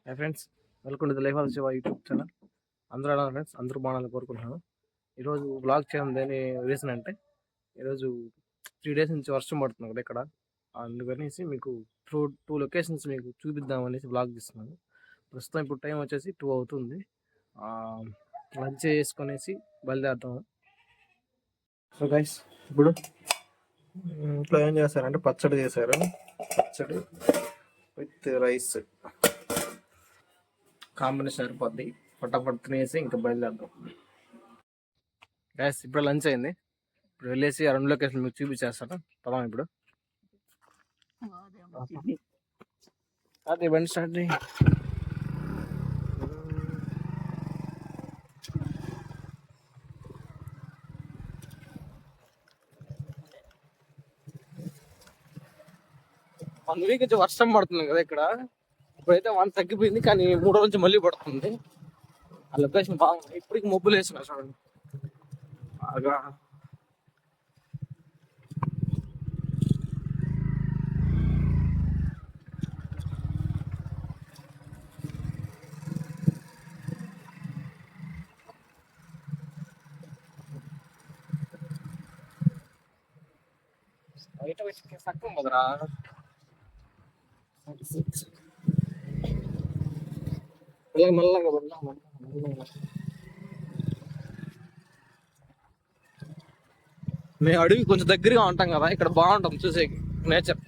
Hi friends, welcome to the life of Shiva YouTube channel. అందరూ ఎలా friends? అందరూ బాగాలని కోరుకుంటున్నాను. ఈరోజు బ్లాగ్ చేయడం దేని రీజన్ అంటే, ఈరోజు 3 days నుంచి వర్షం పడుతుంది కదా ఇక్కడ. అందుకనేసి మీకు టూ లొకేషన్స్ మీకు చూపిద్దామనేసి బ్లాగ్ తీస్తున్నాను. ప్రస్తుతం ఇప్పుడు టైం వచ్చేసి 2 అవుతుంది. లంచ్ చేసుకొనేసి బయలుదేరుతాము. సో గైస్, ఇప్పుడు ఇంట్లో ఏం చేశారంటే పచ్చడి చేశారు. పచ్చడి విత్ రైస్ కాంబినేషన్ సరిపోద్ది. పటాపట్ తినేసి ఇంకా బయలుదేరదాం. గ్యాస్ ఇప్పుడు లంచ్ అయింది. ఇప్పుడు వెళ్ళేసి ఆ 2 లొకేషన్ మీకు చూపించేస్తాను. పదాం ఇప్పుడు. అదే బండి స్టార్ట్ చేయి. వన్ వీక్ నుంచి వర్షం పడుతుంది కదా ఇక్కడ. ఇప్పుడైతే 1 తగ్గిపోయింది, కానీ 3 రోజుల నుంచి మళ్ళీ పడుతుంది. ఆ లొకేషన్ బాగుంది. ఇప్పటికి మబ్బులు వేసిన చూడండి బాగా. బయట వచ్చి సక్కం కదరా. మెల్లగా మేము అడవి కొంచెం దగ్గరగా ఉంటాం కదా, ఇక్కడ బాగుంటాం చూసేకి నేచర్.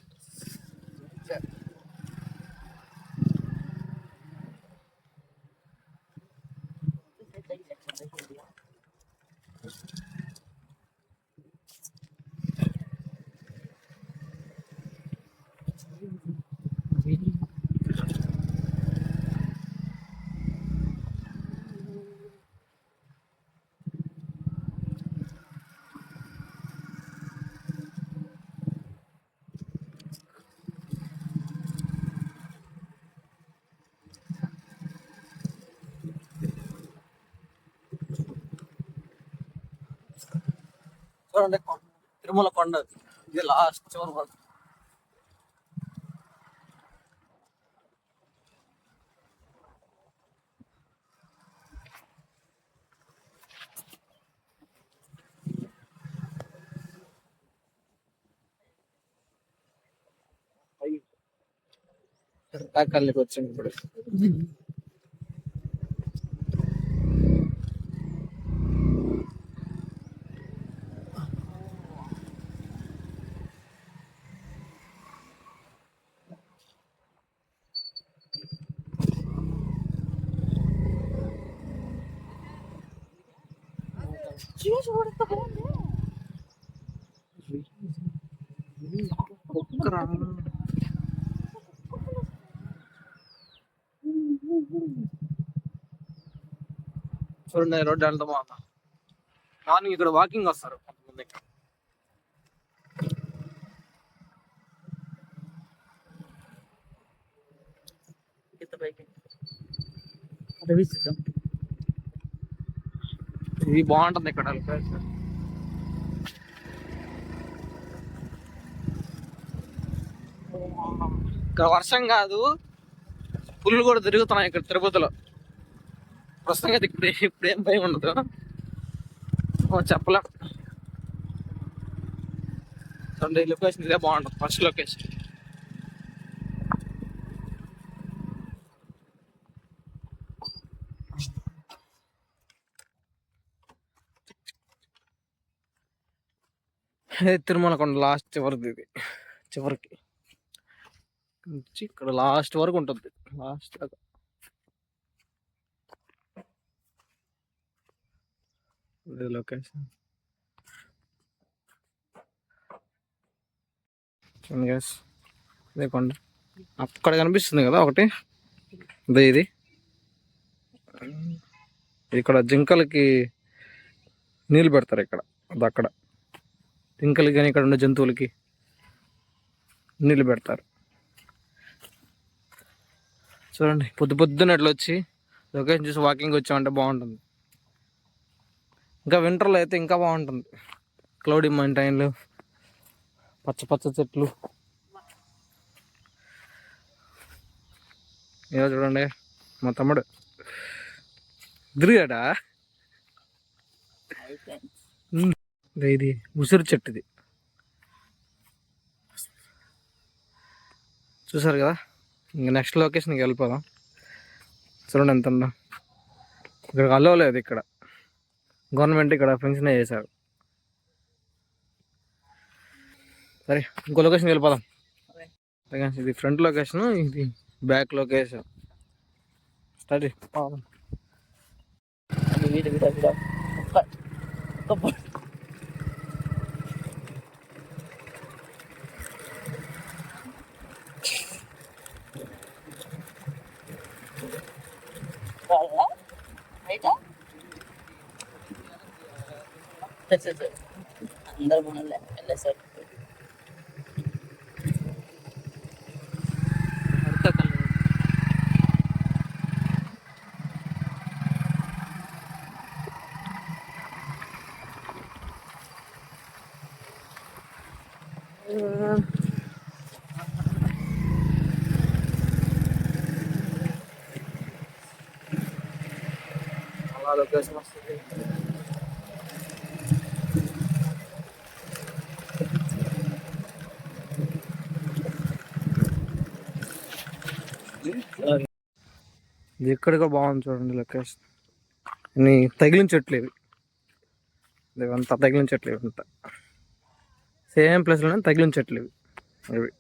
చూడండి, తిరుమల కొండ ఇది లాస్ట్ చివరి వరకు. కాకల్లికి వచ్చింది ఇప్పుడు. చూడండి రోడ్డు ఎంత బాగుందా. మార్నింగ్ ఇక్కడ వాకింగ్ వస్తారు కొంతమంది. ఇది బాగుంటుంది ఇక్కడ. ఇక్కడ వర్షం కాదు, పుల్లు కూడా తిరుగుతున్నాయి ఇక్కడ తిరుపతిలో. ప్రస్తుతం అయితే ఇప్పుడు ఏం భయం ఉండదు, చెప్పలేం. చూడండి లొకేషన్ ఇదే బాగుంటుంది, ఫస్ట్ లొకేషన్. తిరుమల కొండ లాస్ట్ చివరిది, ఇది చివరికి నుంచి ఇక్కడ లాస్ట్ వరకు ఉంటుంది. లాస్ట్ లొకేషన్ ఇదే కొండ. అక్కడ కనిపిస్తుంది కదా ఒకటి, అదే ఇది. ఇక్కడ జింకలకి నీళ్ళు పెడతారు ఇక్కడ. అది అక్కడ జింకలకి కానీ ఇక్కడ ఉన్న జంతువులకి నీళ్ళు పెడతారు. చూడండి పొద్దున్న అట్లా వచ్చి లొకేషన్ చూసి వాకింగ్ వచ్చామంటే బాగుంటుంది. ఇంకా వింటర్లో అయితే ఇంకా బాగుంటుంది. క్లౌడీ మౌంటైన్లు, పచ్చ పచ్చ చెట్లు. ఇలా చూడండి మా తమ్ముడు తిరిగాడా. ఇది ఉసిరి చెట్టు, ఇది చూసారు కదా. ఇంకా నెక్స్ట్ లొకేషన్కి వెళ్ళిపోదాం. చూడండి ఎంత ఉందో. ఇక్కడ అలవలేదు, ఇక్కడ గవర్నమెంట్ ఇక్కడ ఫెన్షన్ చేశారు. సరే ఇంకో లొకేషన్కి వెళ్ళిపోదాం. ఇది ఫ్రంట్ లొకేషన్, ఇది బ్యాక్ లొకేషన్. స్టార్ట్ అందరు మనలే వెళ్ళేసారు. అలా లొకేషన్ వస్తుంది. ఇది ఎక్కడికో బాగుంది చూడండి లొకేషన్. ఇన్ని తగిలిన చెట్లు ఇవి, ఇవంతా తగిలిన చెట్లు, ఇవంతా సేమ్ ప్లేస్లోనే తగిలిన చెట్లు ఇవి. ఇవి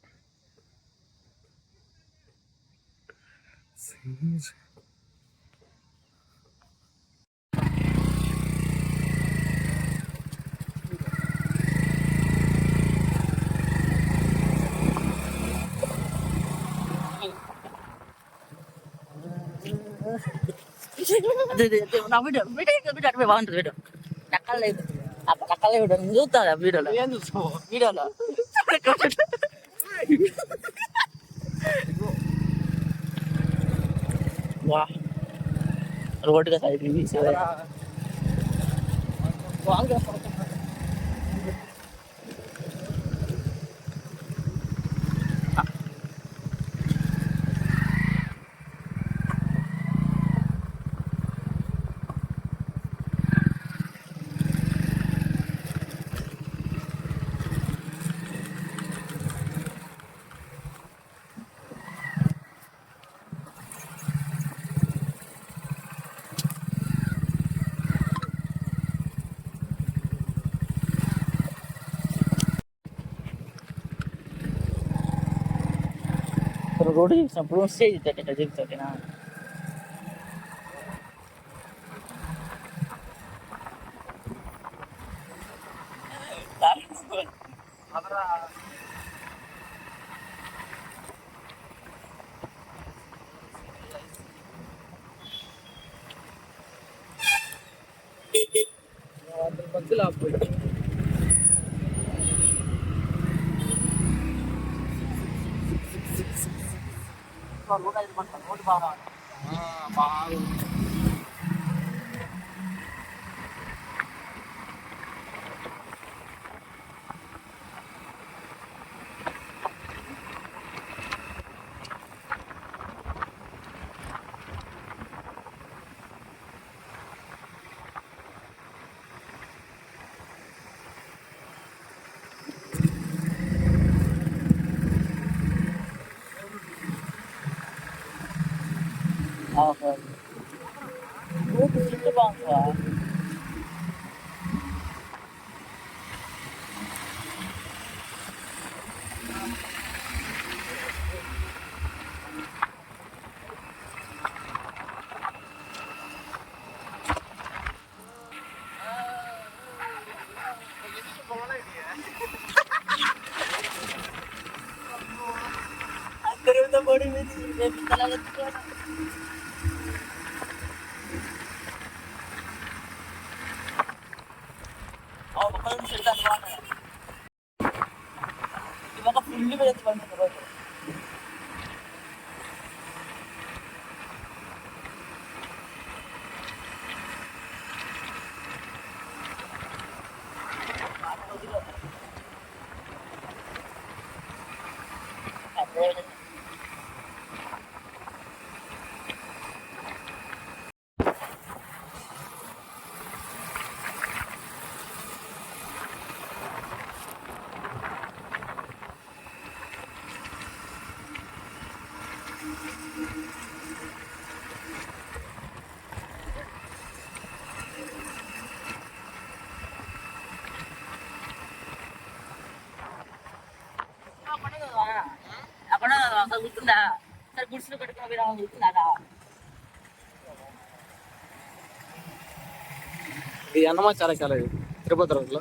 నా వీడియో అటు బాగుంటుంది. వీడియో నక్కలే వీడియో నేను చూస్తాను. వీడియోలో ఏం చూస్తావు? వీడియోలో వా రోడ్డుగా సైడ్ రోడ్డు చూసినప్పుడు స్టేజ్ ఇట్లా చెప్తానా. మధ్యలో రోడ్డు బాగా రోడ్డు బాగుందా. బడి మీద ఇవాళ ఫుల్ పెద్ద పండుగ రోజు. ఇది అన్నమాచార ఇది తిరుపతి రోడ్లో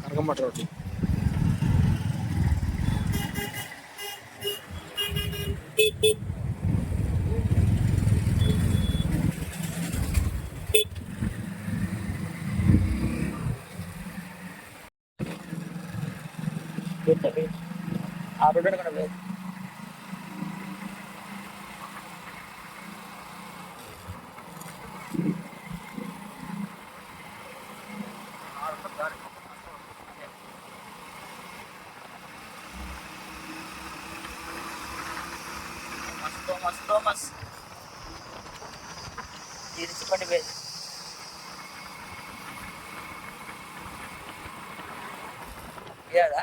కనకంపట రోడ్లో. ఆ రోడ్డు కూడా లేదు. Thomas. ఇరిచిపడి పోయింది. ఏడా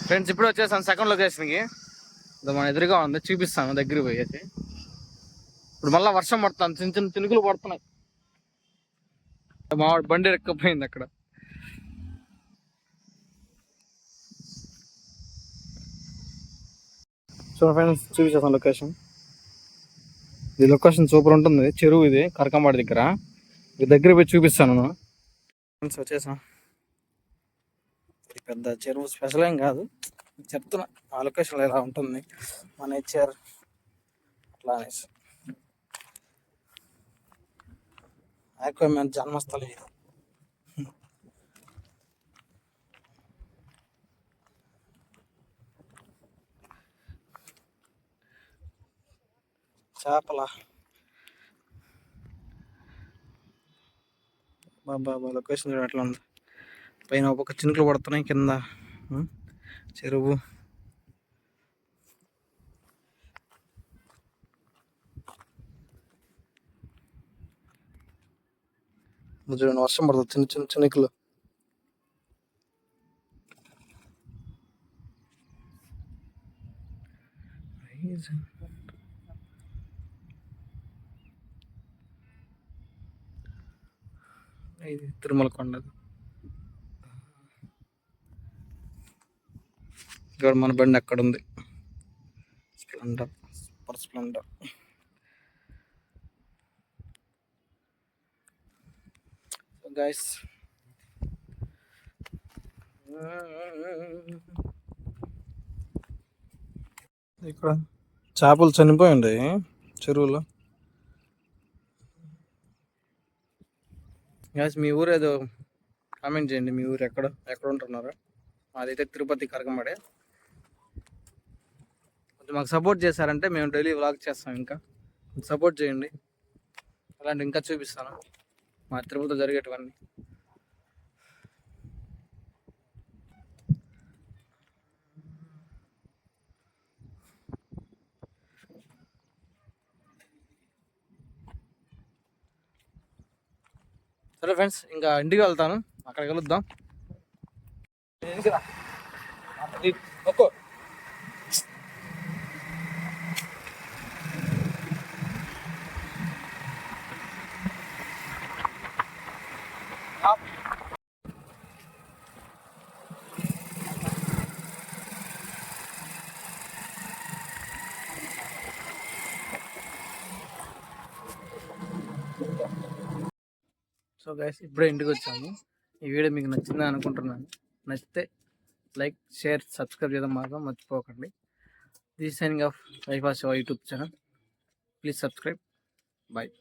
ఫ్రెండ్స్ ఇప్పుడు వచ్చేసాను సెకండ్ లొకేషన్కి. మన ఎదురుగా ఉంది, చూపిస్తాను దగ్గరికి పోయేసి. ఇప్పుడు మళ్ళీ వర్షం పడుతుంది, చిన్న చిన్న చినుకులు పడుతున్నాయి. మా బండి ఎక్కపోయింది అక్కడ. సో ఫ్రెండ్స్ చూపించేస్తాను లొకేషన్. ఇది లొకేషన్ సూపర్ ఉంటుంది. చెరువు ఇది కరకంబాడి దగ్గర. ఇది దగ్గర పోయి చూపిస్తాను. ఫ్రెండ్స్ వచ్చేసాం. ఇది పెద్ద చెరువు స్పెషల్ ఏం కాదు, చెప్తున్నా ఆ లొకేషన్లో ఇలా ఉంటుంది మా నేచర్ అట్లా అనేసి. ఆక్వామ్యాన్ జన్మస్థలం ఇది. చేపల బాబా లొకేషన్ చూడ అట్లా ఉంది. పైన ఒక చినుకులు పడుతున్నాయి, కింద చెరువు. చూడండి వర్షం పడుతుంది, చిన్న చిన్న చినుకులు. ఇది తిరుమల కొండ. ఇక్కడ మన బండి అక్కడ ఉంది, స్ప్లెండర్, సూపర్ స్ప్లెండర్. గైస్ ఇక్కడ చేపలు చనిపోయి ఉన్నాయి చెరువులో. గైస్ మీ ఊరు ఏదో కామెంట్ చేయండి, మీ ఊరు ఎక్కడ ఉంటున్నారు. మాదైతే తిరుపతి కరకంబడే. కొంచెం మాకు సపోర్ట్ చేశారంటే మేము డైలీ వ్లాగ్ చేస్తాం. ఇంకా సపోర్ట్ చేయండి, అలాంటి ఇంకా చూపిస్తాను మా తిరుపతిలో జరిగేటివన్నీ. సరే ఫ్రెండ్స్, ఇంకా ఇంటికి వెళ్తాను, అక్కడ కలుద్దాం. సో గైస్ ఇప్పుడే ఇంటికి వచ్చాము. ఈ వీడియో మీకు నచ్చిందని అనుకుంటున్నాను. నచ్చితే లైక్, షేర్, సబ్స్క్రైబ్ చేయడం మాత్రం మర్చిపోకండి. This signing off life of Shiva YouTube channel. Please subscribe. Bye.